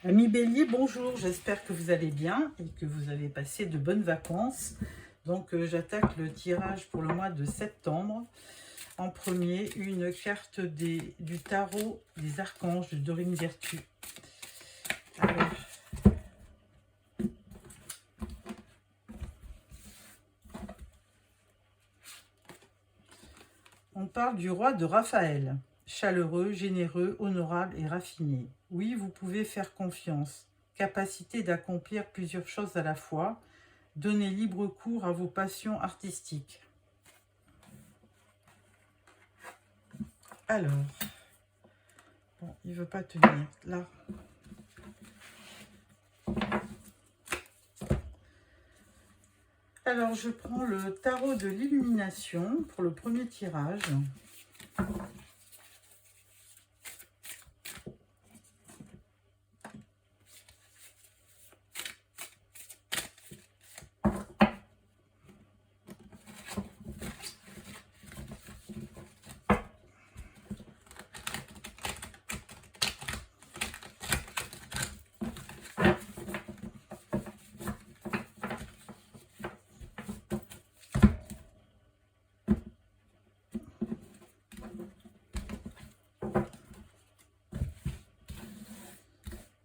Amis Bélier, bonjour, j'espère que vous allez bien et que vous avez passé de bonnes vacances. Donc j'attaque le tirage pour le mois de septembre. En premier, une carte du tarot des archanges de Dorine Virtue. Alors, on parle du roi de Raphaël. Chaleureux, généreux, honorable et raffiné. Oui, vous pouvez faire confiance. Capacité d'accomplir plusieurs choses à la fois. Donnez libre cours à vos passions artistiques. Alors, bon, il ne veut pas tenir. Là. Alors, je prends le tarot de l'illumination pour le premier tirage.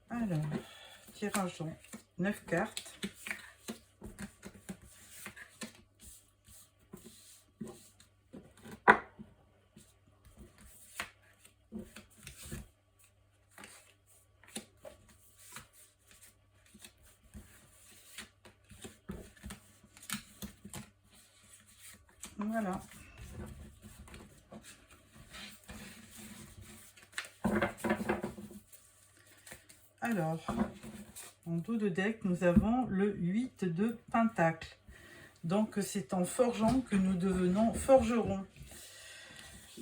Alors, tirage en 9 cartes. Voilà. Alors, en dos de deck, nous avons le 8 de Pentacle. Donc, c'est en forgeant que nous devenons forgerons.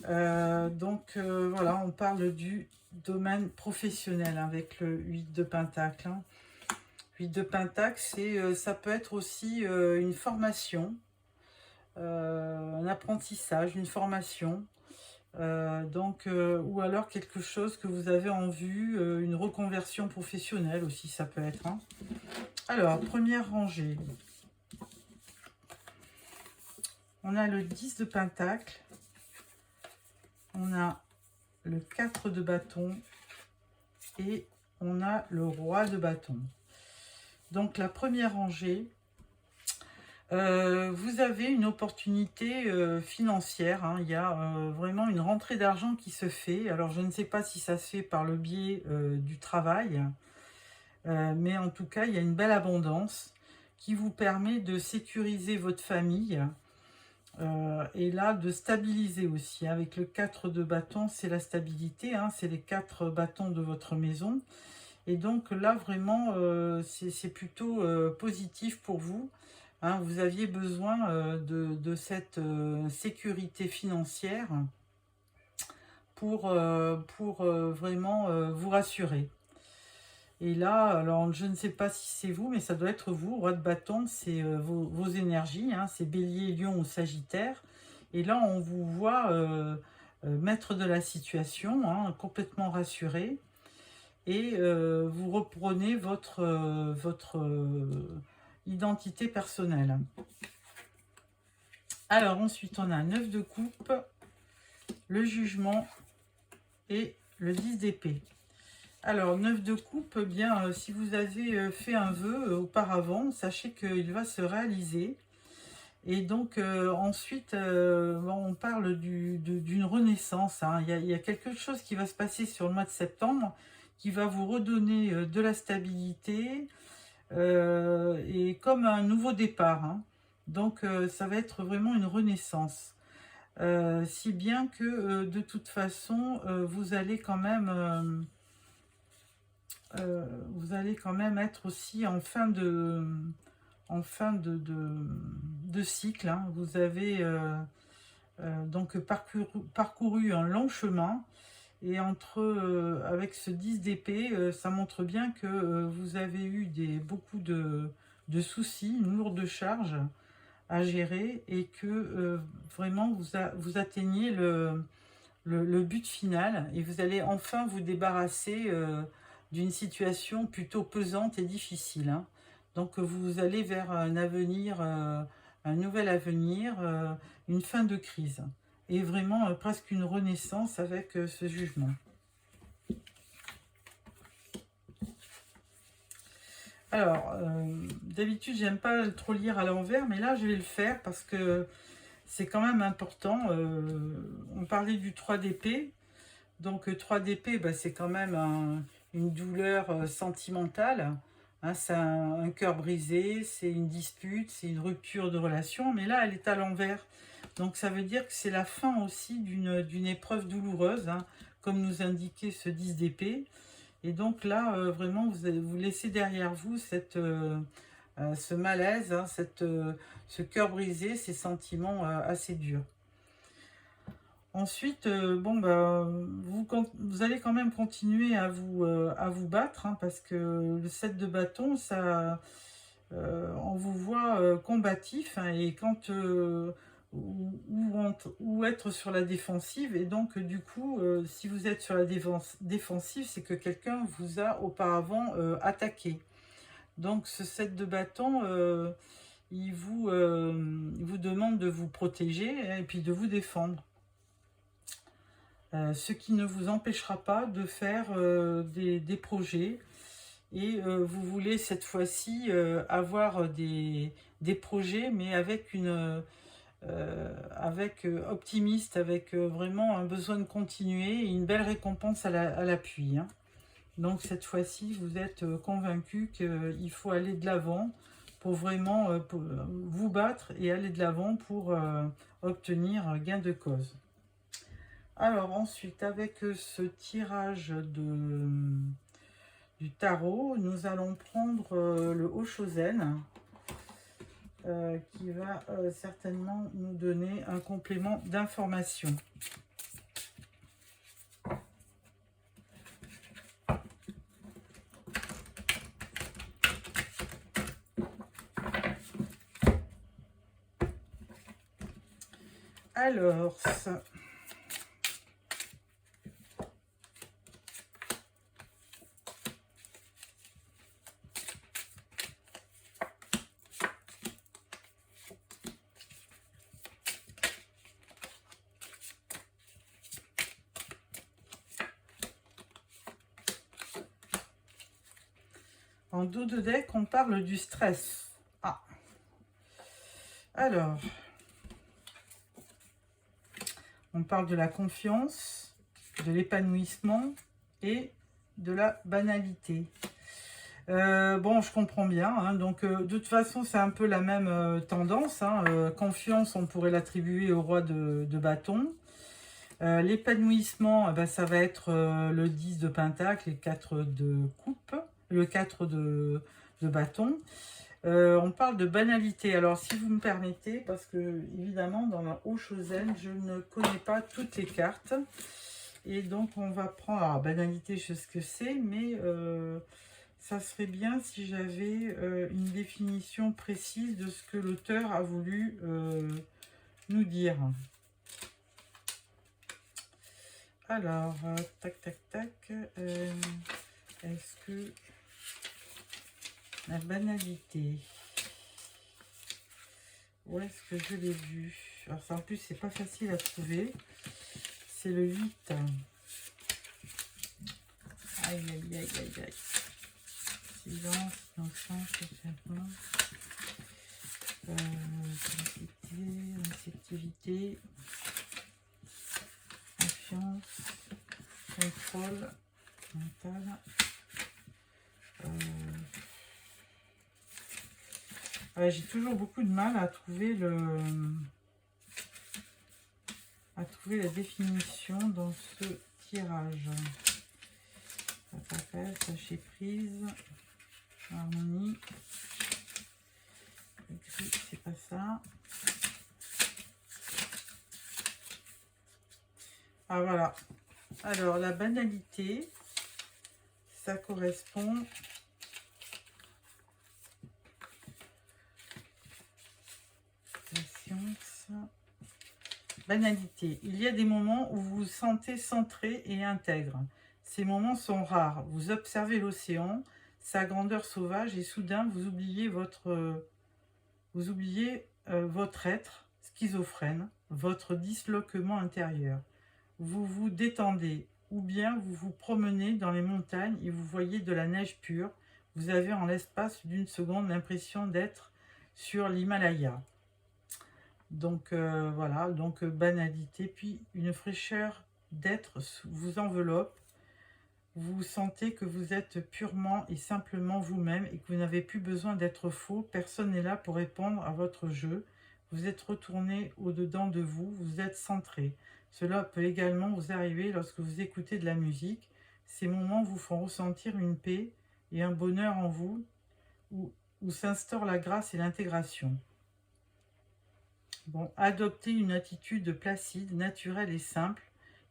Voilà, on parle du domaine professionnel avec le 8 de Pentacle. 8 de Pentacle, ça peut être aussi une formation, un apprentissage, une formation. Ou alors quelque chose que vous avez en vue, une reconversion professionnelle aussi, ça peut être. Alors, première rangée. On a le 10 de Pentacle. On a le 4 de bâton. Et on a le roi de bâton. Donc, la première rangée, vous avez une opportunité financière. Il y a vraiment une rentrée d'argent qui se fait. Alors, je ne sais pas si ça se fait par le biais du travail, mais en tout cas, il y a une belle abondance qui vous permet de sécuriser votre famille et là, de stabiliser aussi. Avec le 4 de bâton, c'est la stabilité, c'est les 4 bâtons de votre maison. Et donc là, vraiment, c'est plutôt positif pour vous. Vous aviez besoin de cette sécurité financière pour vraiment vous rassurer. Et là, alors je ne sais pas si c'est vous, mais ça doit être vous. Roi de bâton, c'est vos énergies, c'est Bélier, Lion ou Sagittaire. Et là, on vous voit maître de la situation, complètement rassuré. Et vous reprenez votre identité personnelle. Alors ensuite, on a 9 de coupe, le jugement et le 10 d'épée. Alors, 9 de coupe, eh bien, si vous avez fait un vœu auparavant, sachez qu'il va se réaliser. Et donc, ensuite, on parle d'une renaissance. Il y a quelque chose qui va se passer sur le mois de septembre qui va vous redonner de la stabilité et comme un nouveau départ. Donc, ça va être vraiment une renaissance. Si bien que, de toute façon, vous allez quand même être aussi en fin de cycle. Vous avez donc parcouru un long chemin. Et avec ce 10 d'épée, ça montre bien que vous avez eu beaucoup de soucis, une lourde charge à gérer et que vraiment vous atteignez le but final et vous allez enfin vous débarrasser d'une situation plutôt pesante et difficile, hein. Donc vous allez vers un avenir, un nouvel avenir, une fin de crise. Et vraiment presque une renaissance avec ce jugement. Alors, d'habitude, j'aime pas trop lire à l'envers, mais là, je vais le faire parce que c'est quand même important. On parlait du 3 d'épée. Donc, 3 d'épée, bah, c'est quand même une douleur sentimentale. Hein, c'est un cœur brisé, c'est une dispute, c'est une rupture de relation. Mais là, elle est à l'envers. Donc, ça veut dire que c'est la fin aussi d'une épreuve douloureuse, hein, comme nous indiquait ce 10 d'épée. Et donc là, vraiment, vous laissez derrière vous ce malaise, hein, ce cœur brisé, ces sentiments assez durs. Ensuite, bon, bah, vous allez quand même continuer à vous battre, hein, parce que le 7 de bâton, ça, on vous voit combatif, hein, et quand ou être sur la défensive, et donc du coup, si vous êtes sur la défensive, c'est que quelqu'un vous a auparavant attaqué. Donc ce 7 de bâton, il vous demande de vous protéger, hein, et puis de vous défendre. Ce qui ne vous empêchera pas de faire des projets. Et vous voulez cette fois-ci avoir des projets, mais avec optimiste, avec vraiment un besoin de continuer et une belle récompense à l'appui, hein. Donc cette fois-ci, vous êtes convaincu qu'il faut aller de l'avant pour vraiment vous battre et aller de l'avant pour obtenir gain de cause. Alors ensuite, avec ce tirage du tarot, nous allons prendre le Oshozen, qui va certainement nous donner un complément d'information. Alors, en dos de deck, on parle du stress. Ah. Alors, on parle de la confiance, de l'épanouissement et de la banalité. Bon, je comprends bien, hein, donc de toute façon, c'est un peu la même tendance, hein, confiance, on pourrait l'attribuer au roi de bâton. L'épanouissement, ben, ça va être le 10 de pentacle et 4 de coupe, le 4 de bâton. On parle de banalité. Alors, si vous me permettez, parce que, évidemment, dans la Oshozen, je ne connais pas toutes les cartes. Et donc, on va prendre... Alors, banalité, je sais ce que c'est, mais ça serait bien si j'avais une définition précise de ce que l'auteur a voulu nous dire. Alors, tac, tac, tac. Est-ce que... La banalité. Où est-ce que je l'ai vu? Alors, ça, en plus, c'est pas facile à trouver. C'est le 8. Aïe, aïe, aïe, aïe, aïe. Silence, innocence, effectivement. Réceptivité, confiance, contrôle mental. J'ai toujours beaucoup de mal à trouver la définition dans ce tirage. Ça s'appelle lâcher prise, harmonie. C'est pas ça. Ah voilà. Alors la banalité, ça correspond banalité. Il y a des moments où vous vous sentez centré et intègre. Ces moments sont rares. Vous observez l'océan, sa grandeur sauvage, et soudain vous oubliez votre être schizophrène, votre disloquement intérieur. Vous vous détendez, ou bien vous vous promenez dans les montagnes et vous voyez de la neige pure. Vous avez en l'espace d'une seconde l'impression d'être sur l'Himalaya. Donc voilà, donc banalité, puis une fraîcheur d'être vous enveloppe. Vous sentez que vous êtes purement et simplement vous-même et que vous n'avez plus besoin d'être faux. Personne n'est là pour répondre à votre jeu. Vous êtes retourné au-dedans de vous, vous êtes centré. Cela peut également vous arriver lorsque vous écoutez de la musique. Ces moments vous font ressentir une paix et un bonheur en vous, où s'instaure la grâce et l'intégration. Bon, adoptez une attitude placide, naturelle et simple,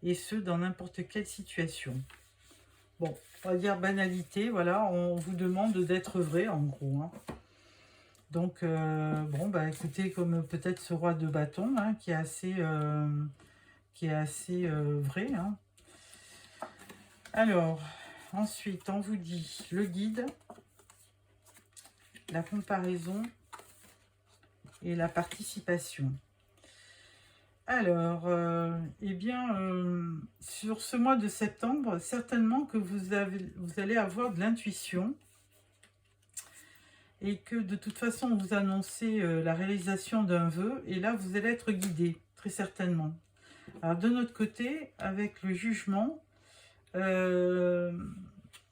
et ce, dans n'importe quelle situation. Bon, on va dire banalité, voilà, on vous demande d'être vrai, en gros. Hein. Donc, bon, bah écoutez, comme peut-être ce roi de bâton, hein, qui est assez vrai. Hein. Alors, ensuite, on vous dit le guide, la comparaison et la participation. Alors, eh bien, sur ce mois de septembre, certainement que vous allez avoir de l'intuition et que de toute façon, vous annoncez la réalisation d'un vœu et là, vous allez être guidé, très certainement. Alors, de notre côté, avec le jugement, on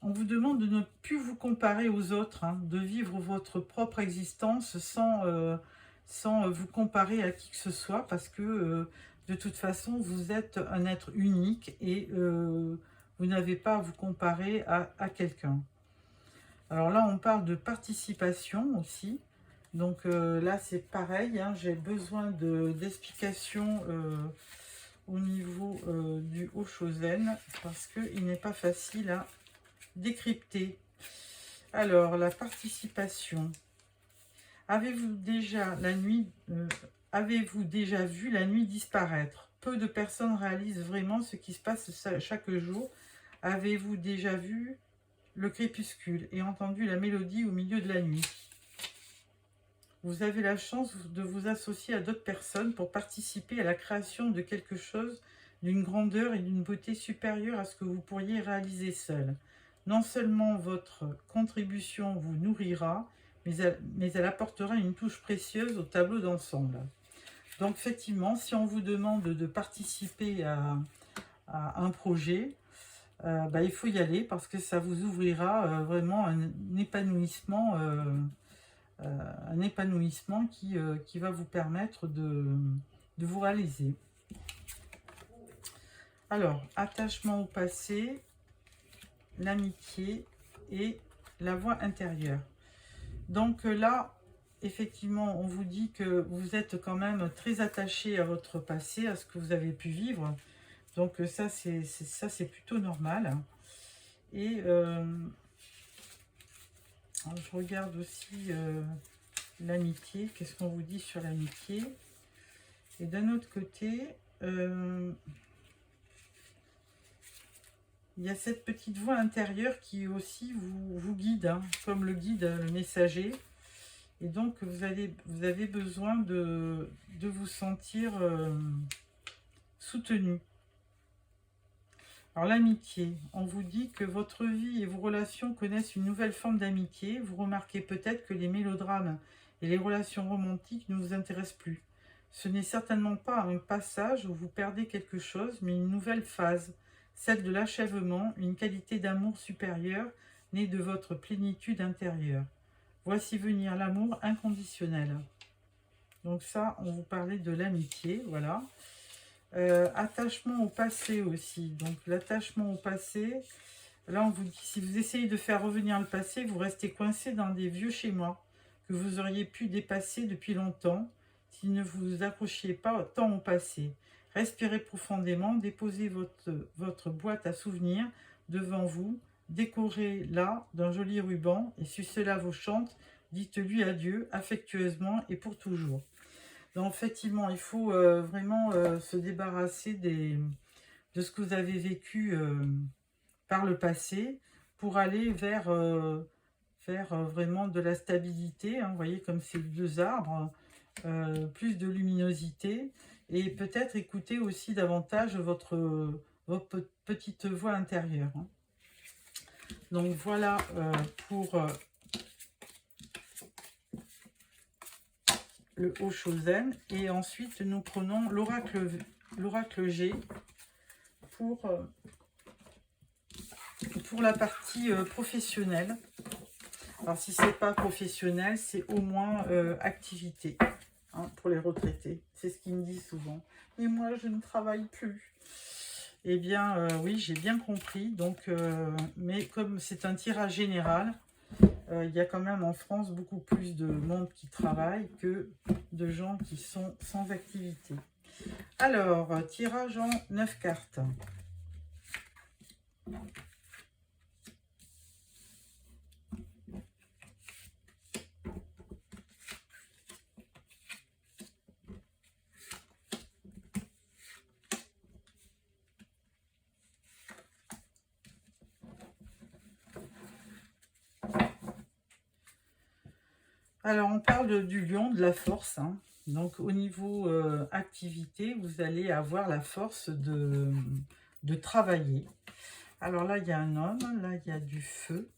vous demande de ne plus vous comparer aux autres, hein, de vivre votre propre existence sans vous comparer à qui que ce soit, parce que de toute façon, vous êtes un être unique et vous n'avez pas à vous comparer à quelqu'un. Alors là, on parle de participation aussi. Donc là, c'est pareil, hein, j'ai besoin d'explications au niveau du Haut-Chosen, parce qu'il n'est pas facile à décrypter. Alors, la participation. Avez-vous déjà vu la nuit disparaître? Peu de personnes réalisent vraiment ce qui se passe chaque jour. Avez-vous déjà vu le crépuscule et entendu la mélodie au milieu de la nuit? Vous avez la chance de vous associer à d'autres personnes pour participer à la création de quelque chose d'une grandeur et d'une beauté supérieure à ce que vous pourriez réaliser seul. Non seulement votre contribution vous nourrira, mais elle apportera une touche précieuse au tableau d'ensemble. Donc effectivement, si on vous demande de participer à un projet, il faut y aller parce que ça vous ouvrira vraiment un épanouissement qui va vous permettre de vous réaliser. Alors, attachement au passé, l'amitié et la voix intérieure. Donc là, effectivement, on vous dit que vous êtes quand même très attaché à votre passé, à ce que vous avez pu vivre. Donc ça, c'est plutôt normal. Et je regarde aussi l'amitié. Qu'est-ce qu'on vous dit sur l'amitié? Et d'un autre côté, il y a cette petite voix intérieure qui aussi vous guide, hein, comme le guide, le messager. Et donc, vous avez besoin de vous sentir soutenu. Alors, l'amitié. On vous dit que votre vie et vos relations connaissent une nouvelle forme d'amitié. Vous remarquez peut-être que les mélodrames et les relations romantiques ne vous intéressent plus. Ce n'est certainement pas un passage où vous perdez quelque chose, mais une nouvelle phase. Celle de l'achèvement, une qualité d'amour supérieure née de votre plénitude intérieure. Voici venir l'amour inconditionnel. Donc ça, on vous parlait de l'amitié, voilà. Attachement au passé aussi. Donc l'attachement au passé, là on vous dit, si vous essayez de faire revenir le passé, vous restez coincé dans des vieux schémas que vous auriez pu dépasser depuis longtemps si ne vous accrochiez pas tant au passé. Respirez profondément, déposez votre boîte à souvenirs devant vous, décorez-la d'un joli ruban et si cela vous chante, dites-lui adieu affectueusement et pour toujours. Donc effectivement, il faut vraiment se débarrasser de ce que vous avez vécu par le passé pour aller vers, vraiment de la stabilité. Hein, vous voyez, comme ces deux arbres, plus de luminosité. Et peut-être écouter aussi davantage votre petite voix intérieure. Hein. Donc voilà pour le Oshozen. Et ensuite, nous prenons l'oracle G pour la partie professionnelle. Alors, si ce n'est pas professionnel, c'est au moins activité, hein, pour les retraités. C'est ce qu'ils me disent souvent. Mais moi, je ne travaille plus. Eh bien, oui, j'ai bien compris. Donc, mais comme c'est un tirage général, il y a quand même en France beaucoup plus de monde qui travaille que de gens qui sont sans activité. Alors, tirage en 9 cartes. Alors, on parle du lion, de la force. Hein. Donc, au niveau activité, vous allez avoir la force de travailler. Alors là, il y a un homme, là, il y a du feu,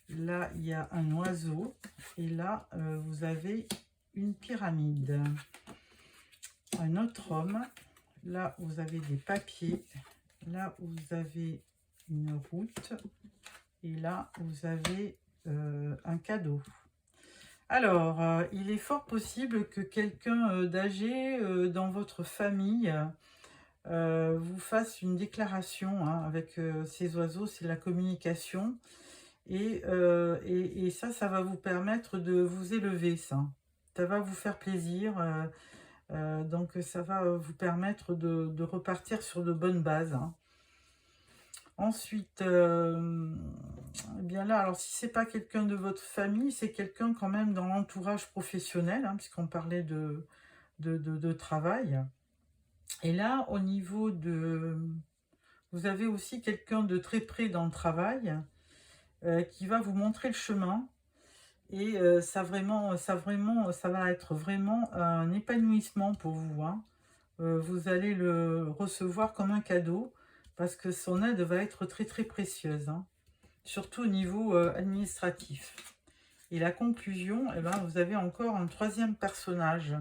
là, il y a un oiseau, et là, vous avez une pyramide. Un autre homme, là, vous avez des papiers, là, vous avez une route, et là, vous avez un cadeau. Alors, il est fort possible que quelqu'un d'âgé dans votre famille vous fasse une déclaration, hein, avec ces oiseaux, c'est la communication. Et ça va vous permettre de vous élever, ça. Ça va vous faire plaisir. Donc, ça va vous permettre de repartir sur de bonnes bases. Hein. Ensuite, eh bien là, alors si c'est pas quelqu'un de votre famille, c'est quelqu'un quand même dans l'entourage professionnel, hein, puisqu'on parlait de travail. Et là, au niveau de... Vous avez aussi quelqu'un de très près dans le travail qui va vous montrer le chemin. Et ça va être vraiment un épanouissement pour vous. Hein. Vous allez le recevoir comme un cadeau parce que son aide va être très très précieuse. Hein. Surtout au niveau administratif. Et la conclusion, eh ben, vous avez encore un troisième personnage.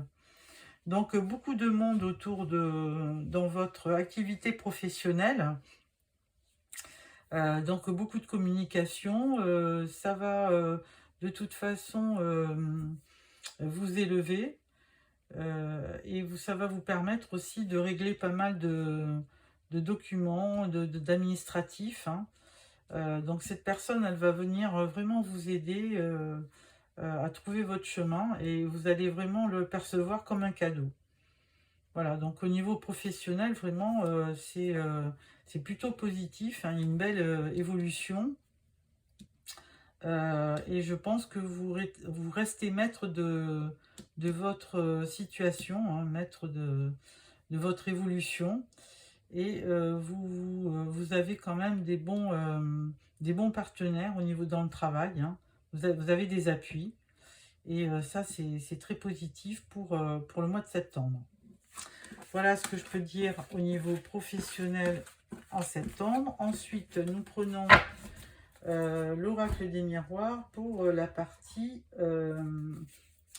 Donc, beaucoup de monde autour dans votre activité professionnelle. Donc, beaucoup de communication. Ça va, de toute façon, vous élever. Et ça va vous permettre aussi de régler pas mal de documents, d'administratifs. Hein. Donc cette personne, elle va venir vraiment vous aider à trouver votre chemin et vous allez vraiment le percevoir comme un cadeau. Voilà, donc au niveau professionnel, vraiment, c'est plutôt positif, hein, une belle évolution. Et je pense que vous restez maître de votre situation, hein, maître de votre évolution. Et vous avez quand même des bons partenaires au niveau dans le travail. Hein. Vous avez des appuis. Et ça, c'est très positif pour le mois de septembre. Voilà ce que je peux dire au niveau professionnel en septembre. Ensuite, nous prenons l'oracle des miroirs pour la partie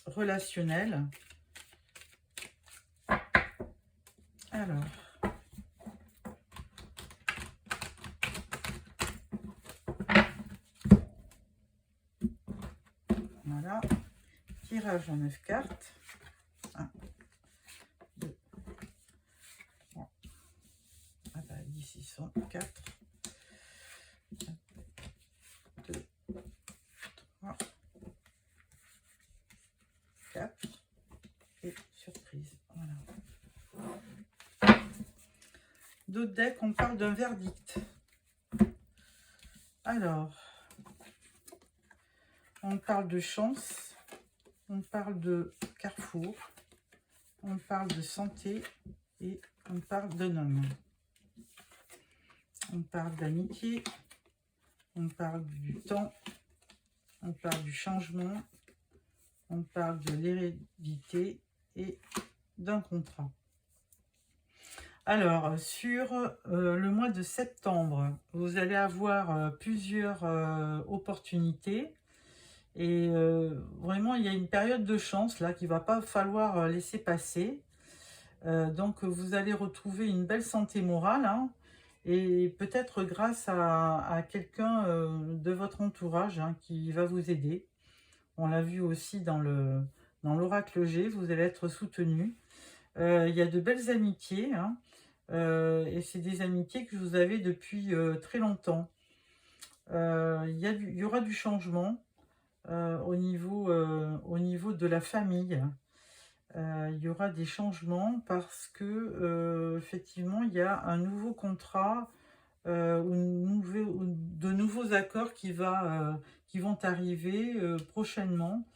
relationnelle. Alors... Voilà, tirage en 9 cartes. 1, 2, 3. Ah bah, ici sont 4. 2, 3, 4. Et surprise. Voilà. D'autres decks, on parle d'un verdict. Alors, on parle de chance. On parle de carrefour. On parle de santé. Et on parle d'un homme. On parle d'amitié, on parle du temps, on parle du changement, on parle de l'hérédité et d'un contrat. Alors, sur le mois de septembre, vous allez avoir plusieurs opportunités. Et vraiment, il y a une période de chance là qu'il ne va pas falloir laisser passer. Donc, vous allez retrouver une belle santé morale, hein, et peut-être grâce à quelqu'un de votre entourage, hein, qui va vous aider. On l'a vu aussi dans l'oracle G, vous allez être soutenu. Il y a de belles amitiés, hein, et c'est des amitiés que vous avez depuis très longtemps. Il y aura du changement au niveau de la famille. Il y aura des changements parce que effectivement il y a un nouveau contrat ou de nouveaux accords qui vont arriver prochainement,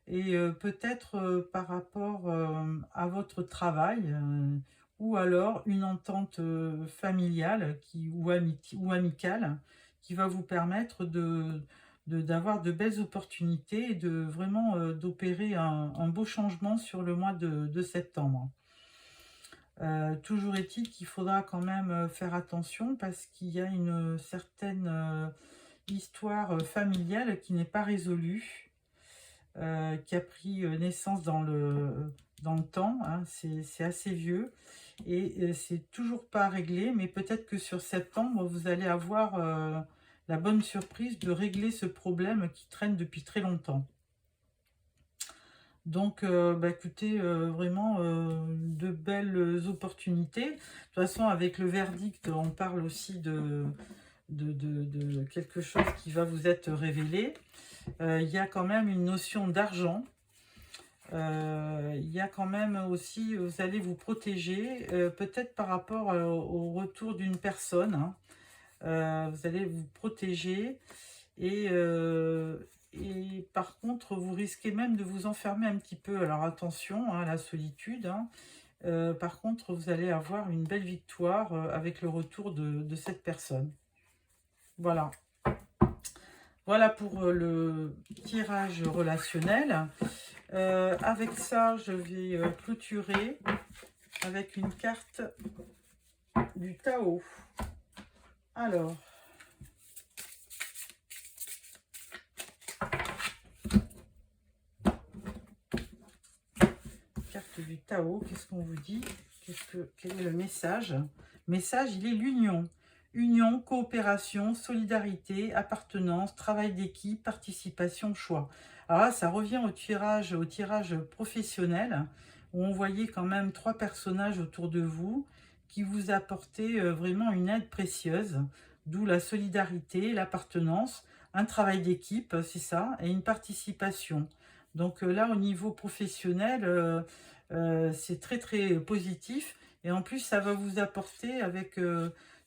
et peut-être par rapport à votre travail, ou alors une entente familiale ou amicale qui va vous permettre d'avoir de belles opportunités et de vraiment d'opérer un beau changement sur le mois de septembre. Toujours est-il qu'il faudra quand même faire attention parce qu'il y a une certaine histoire familiale qui n'est pas résolue, qui a pris naissance dans le temps, hein. C'est assez vieux et c'est toujours pas réglé, mais peut-être que sur septembre, vous allez avoir la bonne surprise de régler ce problème qui traîne depuis très longtemps. Donc, écoutez, vraiment de belles opportunités. De toute façon, avec le verdict, on parle aussi de quelque chose qui va vous être révélé. Il y a quand même une notion d'argent. Il y a quand même aussi, vous allez vous protéger, peut-être par rapport au retour d'une personne, hein. Vous allez vous protéger et par contre, vous risquez même de vous enfermer un petit peu. Alors attention, hein, à la solitude, hein. Par contre, vous allez avoir une belle victoire avec le retour de cette personne. Voilà. Voilà pour le tirage relationnel. Avec ça, je vais clôturer avec une carte du Tao. Alors, carte du Tao, qu'est-ce qu'on vous dit? Quel est le message? Message, il est l'union. Union, coopération, solidarité, appartenance, travail d'équipe, participation, choix. Alors là, ça revient au tirage professionnel, où on voyait quand même 3 personnages autour de vous qui vous apportaient vraiment une aide précieuse, d'où la solidarité, l'appartenance, un travail d'équipe, c'est ça, et une participation. Donc là, au niveau professionnel, c'est très très positif, et en plus, ça va vous apporter avec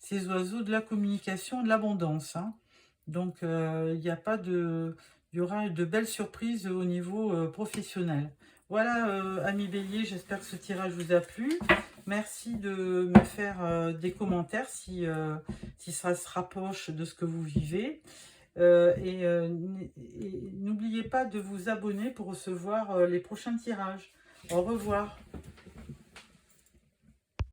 ces oiseaux de la communication, de l'abondance, hein. Donc, il y aura de belles surprises au niveau professionnel. Voilà, amis bélier, j'espère que ce tirage vous a plu. Merci de me faire des commentaires si ça se rapproche de ce que vous vivez. Et n'oubliez pas de vous abonner pour recevoir les prochains tirages. Au revoir.